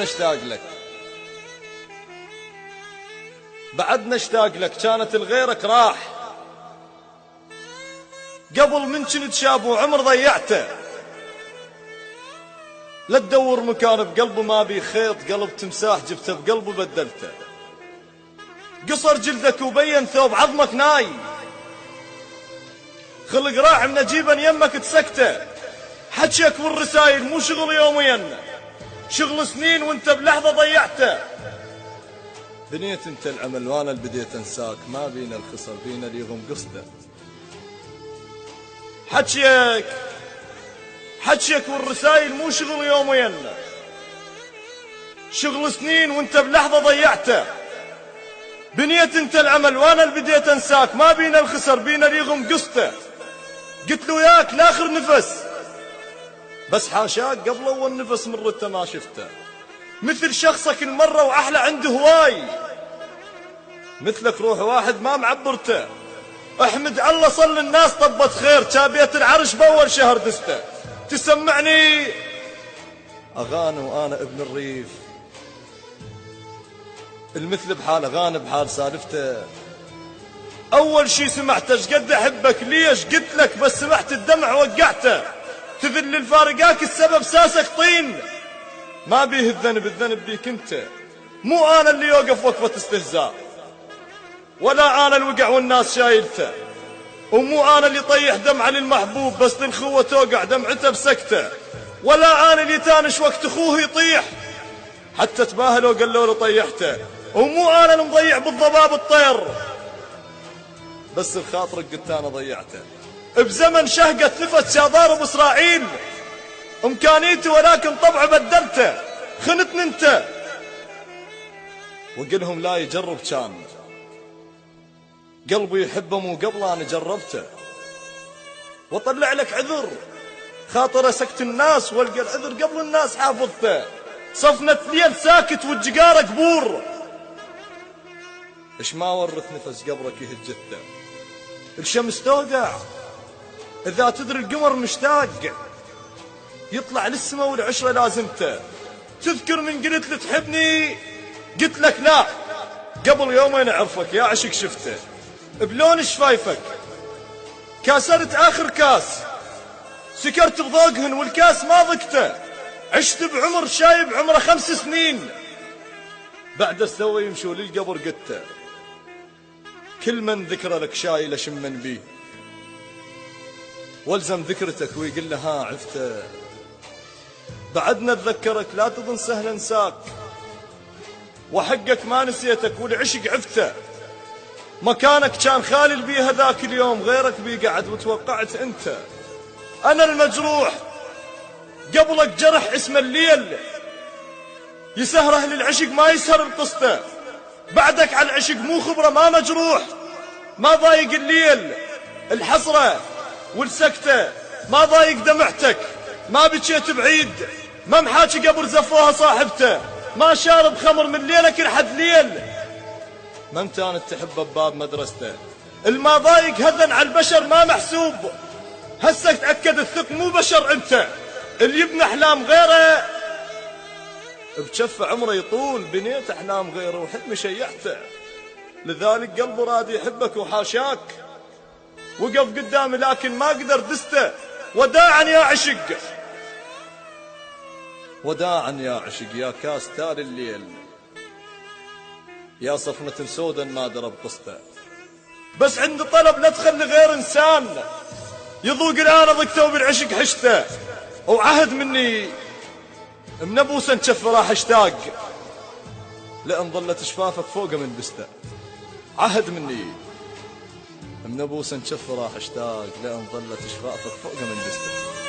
اشتاق لك، بعدنا اشتاق لك، كانت لغيرك راح، قبل من كنت شاب وعمر ضيعته، لا تدور مكان بقلبه ما بي خيط، قلب تمساح جبته بقلبه بدلته، قصر جلدك وبين ثوب عظمك ناي، خلق راح من اجيبا يمك تسكته، حجيك والرسايل مو شغل يومين، شغل سنين وانت بلحظة ضيعته، بنيت انت العمل وانا اللي بديت انساك، ما بينا الخسر بينا اليغم قصته، حجيك والرسايل مو شغل يومين، شغل سنين وانت بلحظة ضيعته، بنيت انت العمل وانا اللي بديت انساك، ما بينا الخسر بينا اليغم قصته، قلت له وياك لاخر نفس، بس حاشاك قبل اول نفس من رته ما شفته، مثل شخصك المرة واحلى عنده هواي، مثلك روح واحد ما معبرته، احمد الله صل الناس طبت خير، كابيت العرش باول شهر دسته، تسمعني اغاني وانا ابن الريف، المثل بحال اغاني بحال سالفته، اول شي سمعته ايش قد احبك، ليش قلت لك بس سمعت الدمع وقعته، تذل الفارقاك السبب ساسك طين، ما بيه الذنب بيك انت، مو انا اللي يوقف وقفة استهزاء، ولا انا الوقع والناس شايلته، ومو انا اللي طيح دمعة للمحبوب بس للخوة توقع دمعته بسكته، ولا انا اللي تانش وقت اخوه يطيح حتى تباهلوا وقالوا له طيحته، ومو انا اللي مضيع بالضباب الطير بس الخاطرك قلت انا ضيعته، بزمن شهقت نفت شاضار باسرائيل امكانيتي ولكن طبعه بدلته، خنتني انت وقلهم لا يجرب، كان قلبي يحبه مو قبل انا جربته، واطلع لك عذر خاطر سكت الناس والقى العذر قبل الناس حافظته، صفنة ليل ساكت والجقار قبور، ايش ما ورث نفس قبرك يهجته، الشمس تودع اذا تدري القمر مشتاق، يطلع للسما والعشرة لازمته، تذكر من قلت لي تحبني قلت لك لا، قبل يومين اعرفك يا عشق شفته، بلون شفايفك كاسرت اخر كاس، سكرت بضوقهن والكاس ما ضقته، عشت بعمر شايب عمره 5 سنين، بعد استوى يمشوا للقبر قته، كل من ذكر لك شايل اشمن بيه، والزم ذكرتك ويقول له ها عفته، بعدنا اتذكرك لا تظن سهل انساك، وحقك ما نسيتك والعشق عفته، مكانك كان خالي بيه ذاك اليوم، غيرك بيه قعد وتوقعت انت، انا المجروح قبلك جرح اسم الليل، يسهر اهل العشق ما يسهر بقصته، بعدك على العشق مو خبره ما مجروح، ما ضايق الليل الحسره والسكته، ما ضايق دمعتك، ما بكيت بعيد، ما محاكي قبر زفوها صاحبته، ما شارب خمر من ليلك لحد ليل، ما امتانت تحبه بباب مدرسته، الما ضايق هذن على البشر ما محسوب، هسه تأكد الثق مو بشر انت، اللي يبني احلام غيره بجف عمره يطول، بنيت احلام غيره وحلمي شيعته، لذلك قلبه راد يحبك وحاشاك، وقف قدامي لكن ما قدر دسته، وداعا يا عشق، وداعا يا عشق، يا كاس تالي الليل، يا صفنة سودا ما درب قصته، بس عند طلب لا تخلي غير انسان يذوق الآن ضقته بالعشق حشته، وعهد مني من ابوسا نشف راح اشتاق، لان ظلت شفافك فوق من بسته، عهد مني من ابوسا نشف راح اشتاق، لان ظلت شفافك فوق من بسته.